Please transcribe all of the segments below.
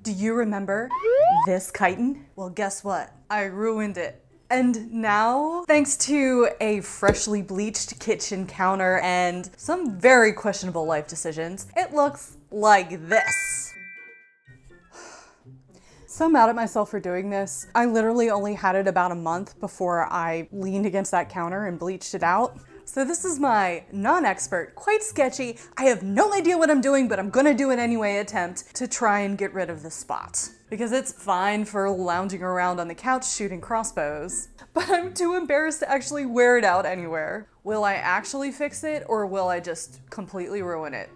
Do you remember this chiton? Well, guess what? I ruined it. And now, thanks to a freshly bleached kitchen counter and some very questionable life decisions, it looks like this. So mad at myself for doing this. I literally only had it about a month before I leaned against that counter and bleached it out. So this is my non-expert, quite sketchy, I have no idea what I'm doing, but I'm gonna do it anyway attempt to try and get rid of the spot. Because it's fine for lounging around on the couch shooting crossbows, but I'm too embarrassed to actually wear it out anywhere. Will I actually fix it, or will I just completely ruin it?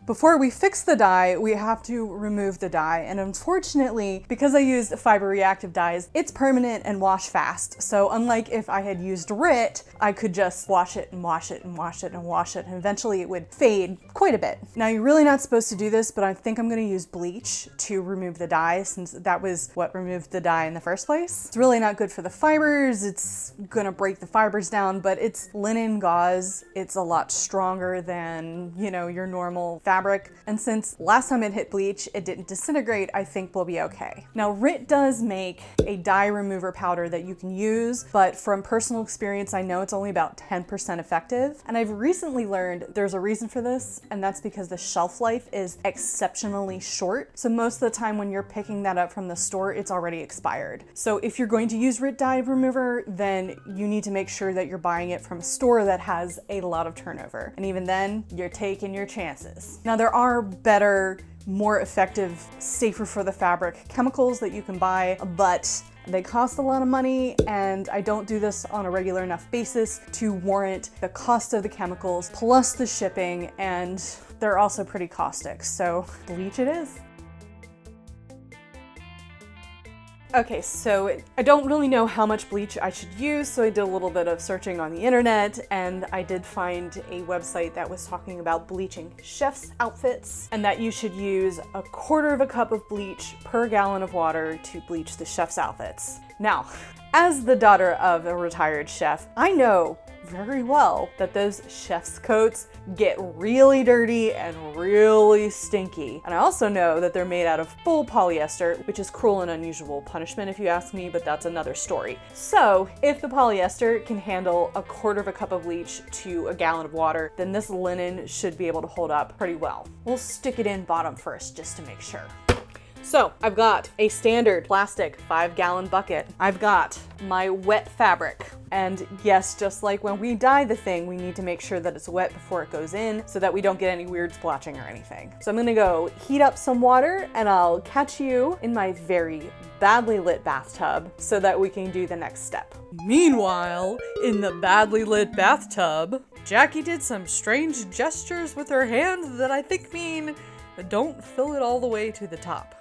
Before we fix the dye, we have to remove the dye, and unfortunately, because I used fiber reactive dyes, it's permanent and wash fast. So unlike if I had used RIT, I could just wash it and wash it and wash it and wash it, and eventually it would fade quite a bit. Now, you're really not supposed to do this, but I think I'm gonna use bleach to remove the dye, since that was what removed the dye in the first place. It's really not good for the fibers, it's gonna break the fibers down, but it's linen gauze. It's a lot stronger than, you know, your normal fabric. And since last time it hit bleach, it didn't disintegrate, I think we'll be okay. Now, RIT does make a dye remover powder that you can use, but from personal experience, I know it's only about 10% effective. And I've recently learned there's a reason for this, and that's because the shelf life is exceptionally short. So most of the time when you're picking that up from the store, it's already expired. So if you're going to use RIT dye remover, then you need to make sure that you're buying it from a store that has a lot of turnover. And even then, you're taking your chances. Now, there are better, more effective, safer for the fabric chemicals that you can buy, but they cost a lot of money, and I don't do this on a regular enough basis to warrant the cost of the chemicals plus the shipping, and they're also pretty caustic, so bleach it is. Okay, so I don't really know how much bleach I should use, so I did a little bit of searching on the internet, and I did find a website that was talking about bleaching chef's outfits, and that you should use 1/4 cup of bleach per gallon of water to bleach the chef's outfits. Now, as the daughter of a retired chef, I know very well that those chef's coats get really dirty and really stinky. And I also know that they're made out of full polyester, which is cruel and unusual punishment if you ask me, but that's another story. So if the polyester can handle 1/4 cup of bleach to a gallon of water, then this linen should be able to hold up pretty well. We'll stick it in bottom first just to make sure. So I've got a standard plastic 5-gallon bucket. I've got my wet fabric. And yes, just like when we dye the thing, we need to make sure that it's wet before it goes in so that we don't get any weird splotching or anything. So I'm gonna go heat up some water, and I'll catch you in my very badly lit bathtub so that we can do the next step. Meanwhile, in the badly lit bathtub, Jackie did some strange gestures with her hand that I think mean don't fill it all the way to the top.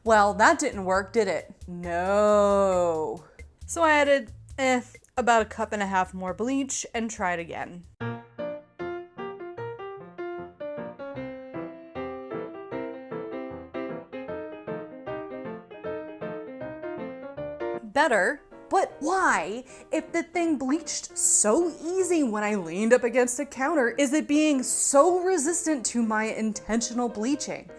Well, that didn't work, did it? No. So I added about 1.5 cups more bleach and tried again. Better, but why? If the thing bleached so easy when I leaned up against a counter, is it being so resistant to my intentional bleaching?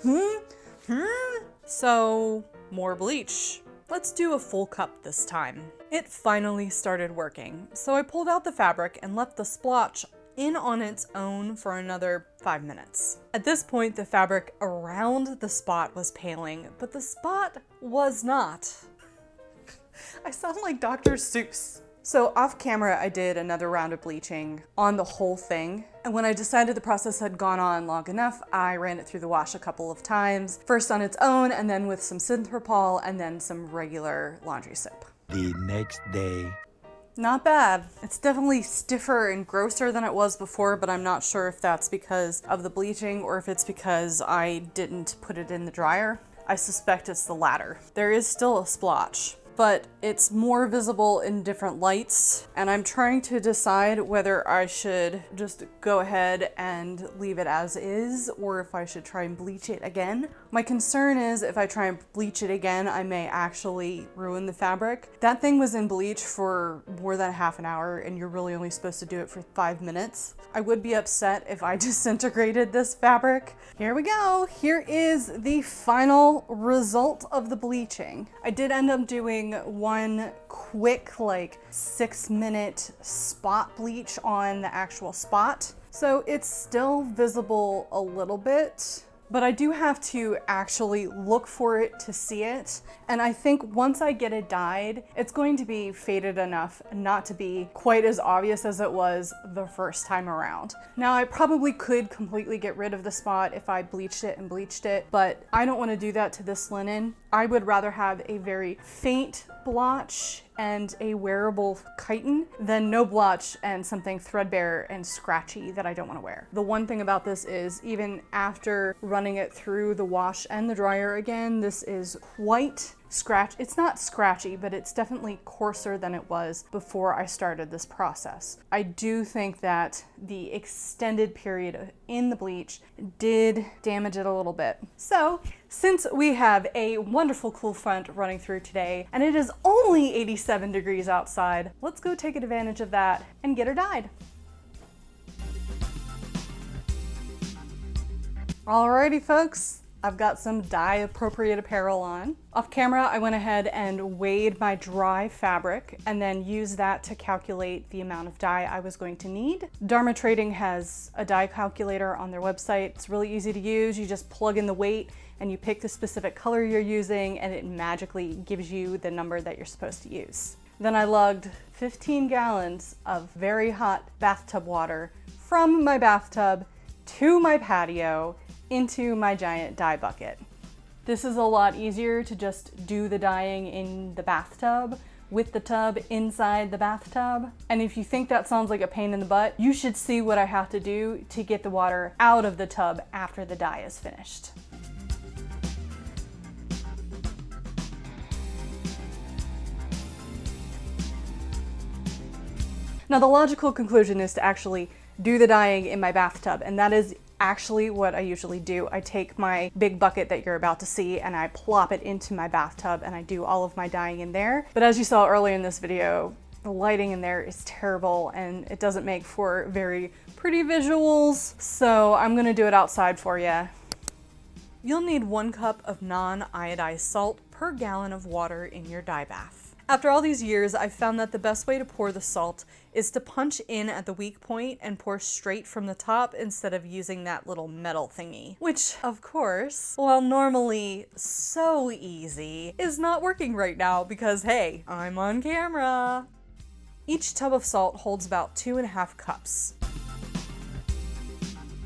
So, more bleach. Let's do a full cup this time. It finally started working, so I pulled out the fabric and left the splotch in on its own for another 5 minutes. At this point, the fabric around the spot was paling, but the spot was not. I sound like Dr. Seuss. So off camera, I did another round of bleaching on the whole thing. And when I decided the process had gone on long enough, I ran it through the wash a couple of times, first on its own, and then with some Synthropol, and then some regular laundry soap. The next day. Not bad. It's definitely stiffer and grosser than it was before, but I'm not sure if that's because of the bleaching or if it's because I didn't put it in the dryer. I suspect it's the latter. There is still a splotch, but it's more visible in different lights, and I'm trying to decide whether I should just go ahead and leave it as is or if I should try and bleach it again. My concern is if I try and bleach it again, I may actually ruin the fabric. That thing was in bleach for more than half an hour, and you're really only supposed to do it for 5 minutes. I would be upset if I disintegrated this fabric. Here we go. Here is the final result of the bleaching. I did end up doing one quick, like 6-minute spot bleach on the actual spot. So it's still visible a little bit, but I do have to actually look for it to see it. And I think once I get it dyed, it's going to be faded enough not to be quite as obvious as it was the first time around. Now, I probably could completely get rid of the spot if I bleached it, but I don't want to do that to this linen. I would rather have a very faint blotch and a wearable chiton than no blotch and something threadbare and scratchy that I don't want to wear. The one thing about this is even after running it through the wash and the dryer again, this is quite it's not scratchy, but it's definitely coarser than it was before I started this process. I do think that the extended period in the bleach did damage it a little bit. So since we have a wonderful cool front running through today and it is only 87 degrees outside, let's go take advantage of that and get her dyed. Alrighty folks, I've got some dye appropriate apparel on. Off camera, I went ahead and weighed my dry fabric and then used that to calculate the amount of dye I was going to need. Dharma Trading has a dye calculator on their website. It's really easy to use. You just plug in the weight and you pick the specific color you're using and it magically gives you the number that you're supposed to use. Then I lugged 15 gallons of very hot bathtub water from my bathtub to my patio into my giant dye bucket. This is a lot easier to just do the dyeing in the bathtub with the tub inside the bathtub. And if you think that sounds like a pain in the butt, you should see what I have to do to get the water out of the tub after the dye is finished. Now the logical conclusion is to actually do the dyeing in my bathtub, and that is actually what I usually do. I take my big bucket that you're about to see and I plop it into my bathtub and I do all of my dyeing in there. But as you saw earlier in this video, the lighting in there is terrible and it doesn't make for very pretty visuals. So I'm gonna do it outside for you. You'll need 1 cup of non-iodized salt per gallon of water in your dye bath. After all these years, I've found that the best way to pour the salt is to punch in at the weak point and pour straight from the top instead of using that little metal thingy. Which, of course, while normally so easy, is not working right now because, hey, I'm on camera. Each tub of salt holds about 2.5 cups.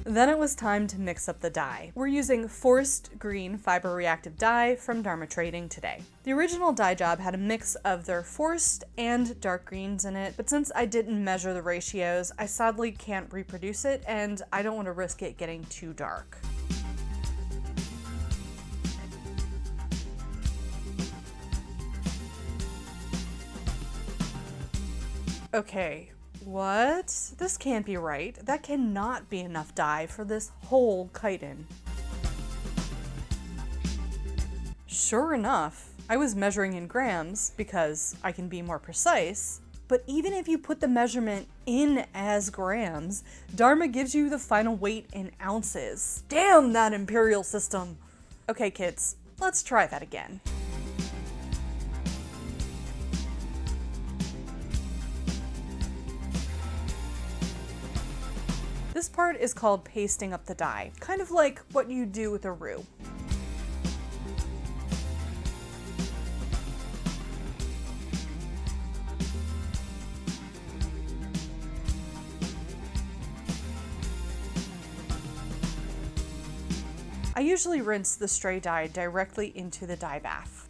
Then it was time to mix up the dye. We're using forest green fiber reactive dye from Dharma Trading today. The original dye job had a mix of their forest and dark greens in it, but since I didn't measure the ratios, I sadly can't reproduce it and I don't want to risk it getting too dark. Okay. What? This can't be right. That cannot be enough dye for this whole chiton. Sure enough, I was measuring in grams because I can be more precise, but even if you put the measurement in as grams, Dharma gives you the final weight in ounces. Damn that imperial system! Okay kids, let's try that again. This part is called pasting up the dye, kind of like what you do with a roux. I usually rinse the stray dye directly into the dye bath.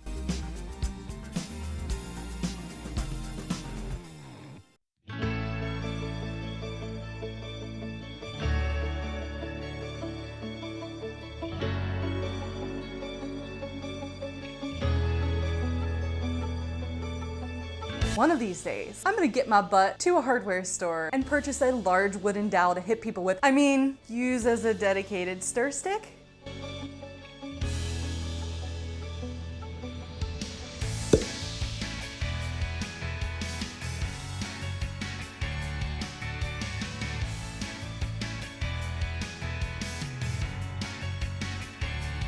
One of these days, I'm gonna get my butt to a hardware store and purchase a large wooden dowel to hit people with. I mean, use as a dedicated stir stick.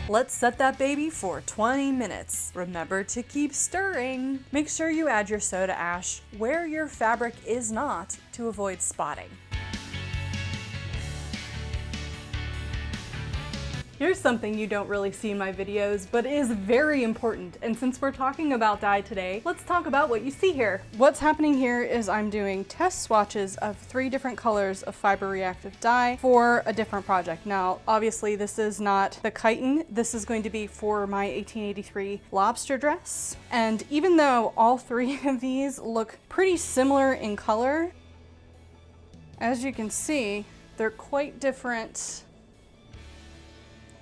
Let's set that baby for 20 minutes. Remember to keep stirring. Make sure you add your soda ash where your fabric is not to avoid spotting. Here's something you don't really see in my videos, but is very important. And since we're talking about dye today, let's talk about what you see here. What's happening here is I'm doing test swatches of 3 different colors of fiber reactive dye for a different project. Now, obviously this is not the chiton. This is going to be for my 1883 lobster dress. And even though all 3 of these look pretty similar in color, as you can see, they're quite different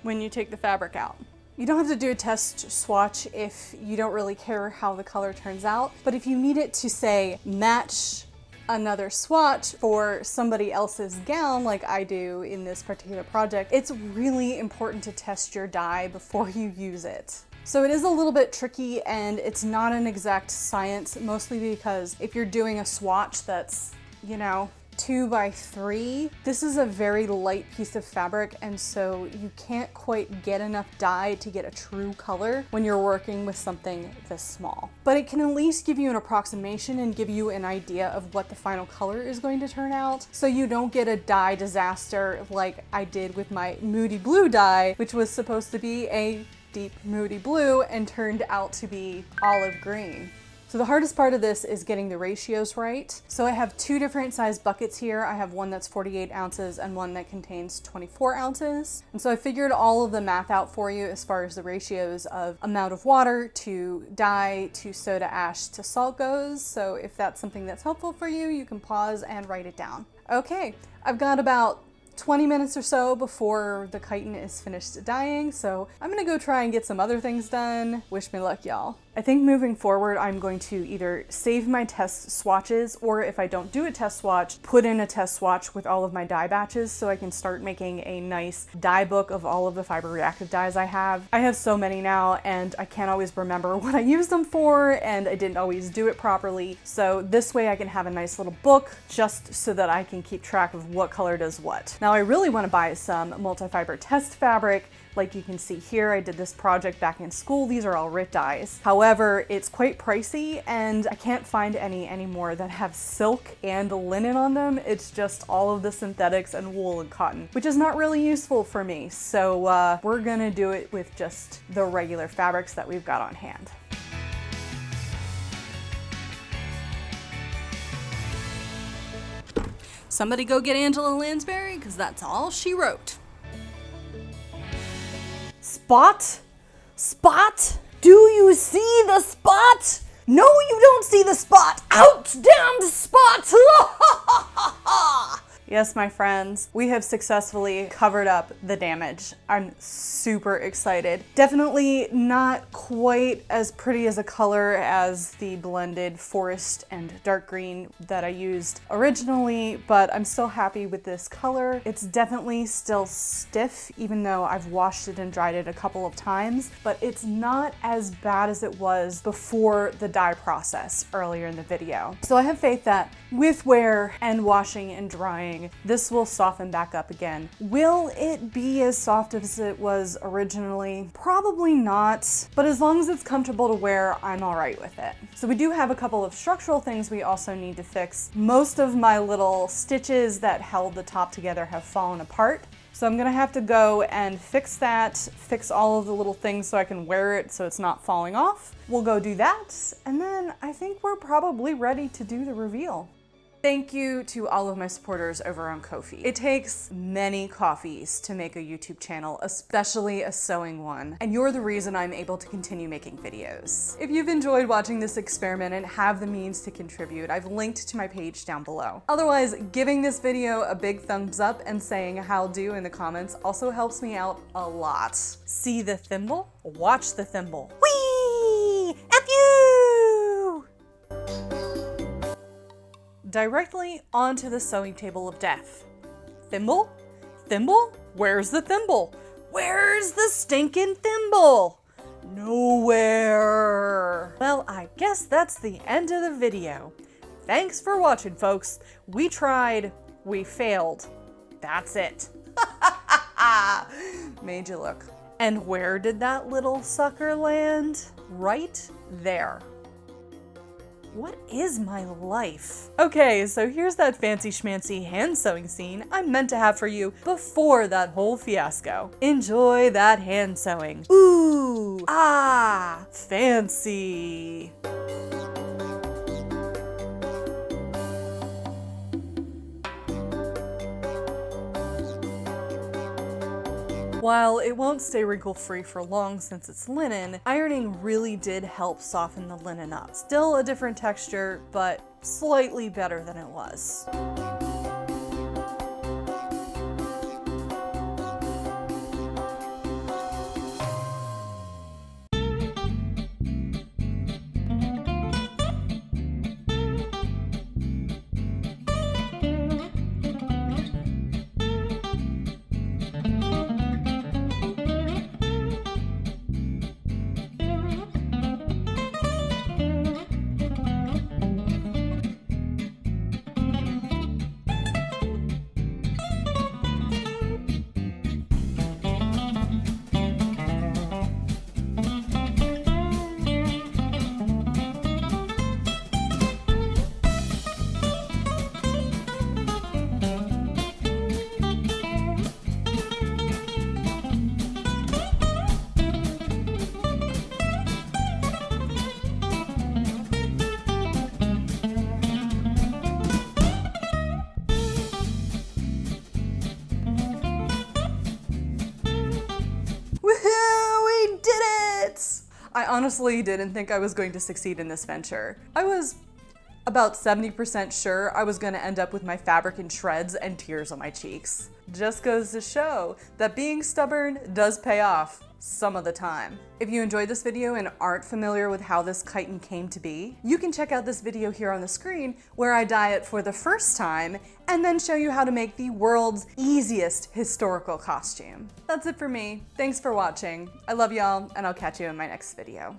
when you take the fabric out. You don't have to do a test swatch if you don't really care how the color turns out, but if you need it to, say, match another swatch for somebody else's gown like I do in this particular project, it's really important to test your dye before you use it. So it is a little bit tricky and it's not an exact science, mostly because if you're doing a swatch that's, you know, 2 by 3. This is a very light piece of fabric, and so you can't quite get enough dye to get a true color when you're working with something this small. But it can at least give you an approximation and give you an idea of what the final color is going to turn out, so you don't get a dye disaster like I did with my moody blue dye, which was supposed to be a deep moody blue and turned out to be olive green. So the hardest part of this is getting the ratios right. So I have 2 different size buckets here. I have one that's 48 ounces and one that contains 24 ounces. And so I figured all of the math out for you as far as the ratios of amount of water to dye to soda ash to salt goes. So if that's something that's helpful for you, you can pause and write it down. Okay, I've got about 20 minutes or so before the chiton is finished dyeing, so I'm gonna go try and get some other things done. Wish me luck, y'all. I think moving forward, I'm going to either save my test swatches, or if I don't do a test swatch, put in a test swatch with all of my dye batches so I can start making a nice dye book of all of the fiber reactive dyes I have. I have so many now and I can't always remember what I used them for, and I didn't always do it properly. So this way I can have a nice little book just so that I can keep track of what color does what. Now I really want to buy some multi-fiber test fabric. Like you can see here, I did this project back in school. These are all RIT dyes. However, it's quite pricey and I can't find any anymore that have silk and linen on them. It's just all of the synthetics and wool and cotton, which is not really useful for me. So we're gonna do it with just the regular fabrics that we've got on hand. Somebody go get Angela Lansbury, because that's all she wrote. Spot? Spot? Do you see the spot? No, you don't see the spot. Out, damned spot! Yes, my friends, we have successfully covered up the damage. I'm super excited. Definitely not quite as pretty as a color as the blended forest and dark green that I used originally, but I'm still happy with this color. It's definitely still stiff, even though I've washed it and dried it a couple of times, but it's not as bad as it was before the dye process earlier in the video. So I have faith that with wear and washing and drying, this will soften back up again. Will it be as soft as it was originally? Probably not, but as long as it's comfortable to wear, I'm all right with it. So we do have a couple of structural things we also need to fix. Most of my little stitches that held the top together have fallen apart. So I'm gonna have to go and fix that, fix all of the little things so I can wear it so it's not falling off. We'll go do that, and then I think we're probably ready to do the reveal. Thank you to all of my supporters over on Ko-fi. It takes many coffees to make a YouTube channel, especially a sewing one, and you're the reason I'm able to continue making videos. If you've enjoyed watching this experiment and have the means to contribute, I've linked to my page down below. Otherwise, giving this video a big thumbs up and saying "how do" in the comments also helps me out a lot. See the thimble? Watch the thimble. Whee! F you! directly onto the sewing table of death. Thimble? Thimble? Where's the thimble? Where's the stinking thimble? Nowhere. Well, I guess that's the end of the video. Thanks for watching, folks. We tried, we failed. That's it. Made you look. And where did that little sucker land? Right there. What is my life? Okay, so here's that fancy schmancy hand sewing scene I meant to have for you before that whole fiasco. Enjoy that hand sewing. Ooh, ah, fancy. While it won't stay wrinkle-free for long since it's linen, ironing really did help soften the linen up. Still a different texture, but slightly better than it was. I honestly didn't think I was going to succeed in this venture. I was about 70% sure I was going to end up with my fabric in shreds and tears on my cheeks. Just goes to show that being stubborn does pay off some of the time. If you enjoyed this video and aren't familiar with how this chiton came to be, you can check out this video here on the screen where I dye it for the first time and then show you how to make the world's easiest historical costume. That's it for me. Thanks for watching. I love y'all, and I'll catch you in my next video.